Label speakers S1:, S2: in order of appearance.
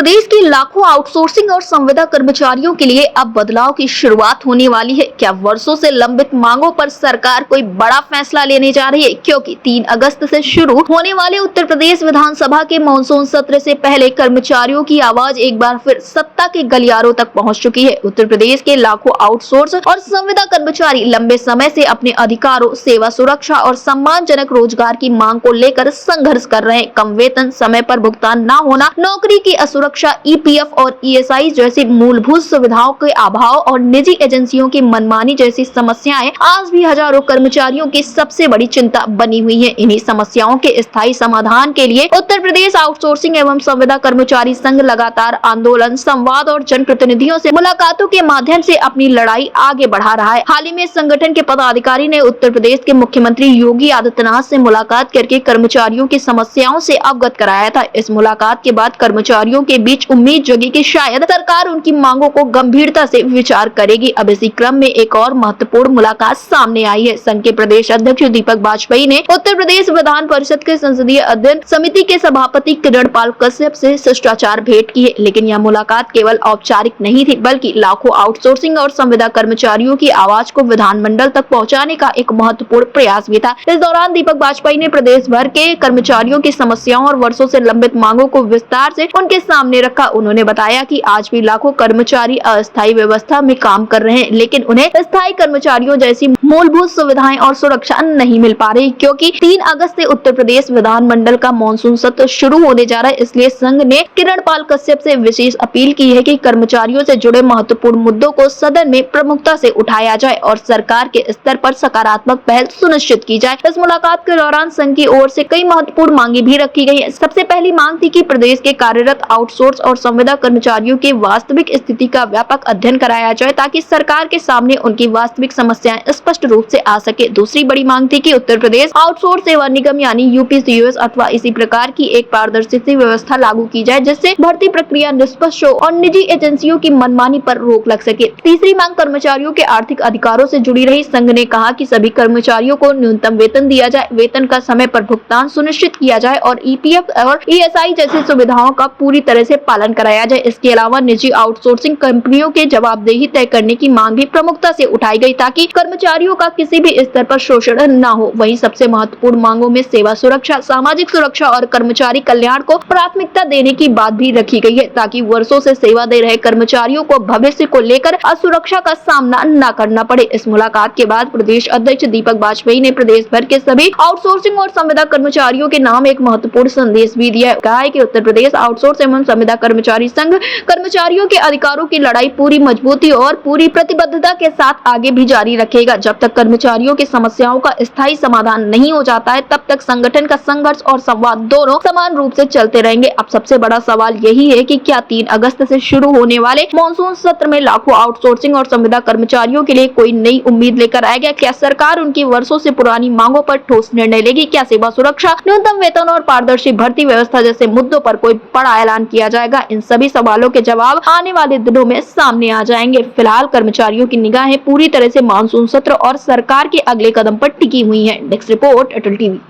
S1: प्रदेश के लाखों आउटसोर्सिंग और संविदा कर्मचारियों के लिए अब बदलाव की शुरुआत होने वाली है। क्या वर्षों से लंबित मांगों पर सरकार कोई बड़ा फैसला लेने जा रही है? क्योंकि 3 अगस्त से शुरू होने वाले उत्तर प्रदेश विधानसभा के मानसून सत्र से पहले कर्मचारियों की आवाज एक बार फिर सत्ता के गलियारों तक पहुंच चुकी है। उत्तर प्रदेश के लाखों आउटसोर्स और संविदा कर्मचारी लंबे समय से अपने अधिकारों, सेवा सुरक्षा और सम्मानजनक रोजगार की मांग को लेकर संघर्ष कर रहे हैं। कम वेतन, समय पर भुगतान न होना, नौकरी की असुरक्षा, ईपीएफ और ईएसआई जैसी मूलभूत सुविधाओं के अभाव और निजी एजेंसियों की मनमानी जैसी समस्याएं आज भी हजारों कर्मचारियों की सबसे बड़ी चिंता बनी हुई है। इन्हीं समस्याओं के स्थायी समाधान के लिए उत्तर प्रदेश आउटसोर्सिंग एवं संविदा कर्मचारी संघ लगातार आंदोलन, संवाद और जनप्रतिनिधियों से मुलाकातों के माध्यम से अपनी लड़ाई आगे बढ़ा रहा है। हाल ही में संगठन के पदाधिकारी ने उत्तर प्रदेश के मुख्यमंत्री योगी आदित्यनाथ से मुलाकात करके कर्मचारियों की समस्याओं से अवगत कराया था। इस मुलाकात के बाद कर्मचारियों के बीच उम्मीद जगी कि शायद सरकार उनकी मांगों को गंभीरता से विचार करेगी। अब इसी क्रम में एक और महत्वपूर्ण मुलाकात सामने आई है। संघ के प्रदेश अध्यक्ष दीपक वाजपेयी ने उत्तर प्रदेश विधान परिषद के संसदीय अध्ययन समिति के सभापति किरण पाल कश्यप से शिष्टाचार भेंट की है। लेकिन यह मुलाकात केवल औपचारिक नहीं थी, बल्कि लाखों आउटसोर्सिंग और संविदा कर्मचारियों की आवाज को विधानमंडल तक पहुँचाने का एक महत्वपूर्ण प्रयास भी था। इस दौरान दीपक वाजपेयी ने प्रदेश भर के कर्मचारियों की समस्याओं और वर्षों से लंबित मांगों को विस्तार से उनके सामने रखा। उन्होंने बताया कि आज भी लाखों कर्मचारी अस्थायी व्यवस्था में काम कर रहे हैं, लेकिन उन्हें स्थायी कर्मचारियों जैसी मूलभूत सुविधाएं और सुरक्षा नहीं मिल पा रही। क्योंकि 3 अगस्त से उत्तर प्रदेश विधानमंडल का मानसून सत्र शुरू होने जा रहा है, इसलिए संघ ने किरण पाल कश्यप से विशेष अपील की है कि कर्मचारियों से जुड़े महत्वपूर्ण मुद्दों को सदन में प्रमुखता से उठाया जाए और सरकार के स्तर पर सकारात्मक पहल सुनिश्चित की जाए। इस मुलाकात के दौरान संघ की ओर से कई महत्वपूर्ण मांगे भी रखी गई है। सबसे पहली मांग थी कि प्रदेश के कार्यरत आउटसोर्स और संविदा कर्मचारियों की वास्तविक स्थिति का व्यापक अध्ययन कराया जाए, ताकि सरकार के सामने उनकी वास्तविक समस्याएं स्पष्ट रूप से आ सके। दूसरी बड़ी मांग थी कि उत्तर प्रदेश आउटसोर्स सेवा निगम यानी यूपीसीयूएस अथवा इसी प्रकार की एक पारदर्शी व्यवस्था लागू की जाए, जिससे भर्ती प्रक्रिया निष्पक्ष हो और निजी एजेंसियों की मनमानी पर रोक लग सके। तीसरी मांग कर्मचारियों के आर्थिक अधिकारों से जुड़ी रही। संघ ने कहा कि सभी कर्मचारियों को न्यूनतम वेतन दिया जाए, वेतन का समय पर भुगतान सुनिश्चित किया जाए और ईपीएफ और ईएसआई जैसी सुविधाओं का पूरी तरह से पालन कराया जाए। इसके अलावा निजी आउटसोर्सिंग कंपनियों के जवाबदेही तय करने की मांग भी प्रमुखता से उठाई गई, ताकि कर्मचारियों का किसी भी स्तर पर शोषण न हो। वहीं सबसे महत्वपूर्ण मांगों में सेवा सुरक्षा, सामाजिक सुरक्षा और कर्मचारी कल्याण को प्राथमिकता देने की बात भी रखी गई है, ताकि वर्षों से सेवा दे रहे कर्मचारियों को भविष्य को लेकर असुरक्षा का सामना न करना पड़े। इस मुलाकात के बाद प्रदेश अध्यक्ष दीपक वाजपेयी ने प्रदेश भर के सभी आउटसोर्सिंग और संविदा कर्मचारियों के नाम एक महत्वपूर्ण संदेश भी दिया है। कहा है कि उत्तर प्रदेश आउटसोर्स एवं संविदा कर्मचारी संघ कर्मचारियों के अधिकारों की लड़ाई पूरी मजबूती और पूरी प्रतिबद्धता के साथ आगे भी जारी रखेगा। जब तक कर्मचारियों की समस्याओं का स्थायी समाधान नहीं हो जाता है, तब तक संगठन का संघर्ष और संवाद दोनों समान रूप से चलते रहेंगे। अब सबसे बड़ा सवाल यही है कि क्या 3 अगस्त से शुरू होने वाले मानसून सत्र में लाखों आउटसोर्सिंग और संविदा कर्मचारियों के लिए कोई नई उम्मीद लेकर आएगा? क्या सरकार उनकी वर्षों से पुरानी मांगों पर ठोस निर्णय लेगी? क्या सेवा सुरक्षा, न्यूनतम वेतन और पारदर्शी भर्ती व्यवस्था जैसे मुद्दों पर कोई बड़ा ऐलान किया जाएगा? इन सभी सवालों के जवाब आने वाले दिनों में सामने आ जाएंगे। फिलहाल कर्मचारियों की निगाहें पूरी तरह से मानसून सत्र और सरकार के अगले कदम पर टिकी हुई हैं। डेस्क रिपोर्ट, अटल टीवी।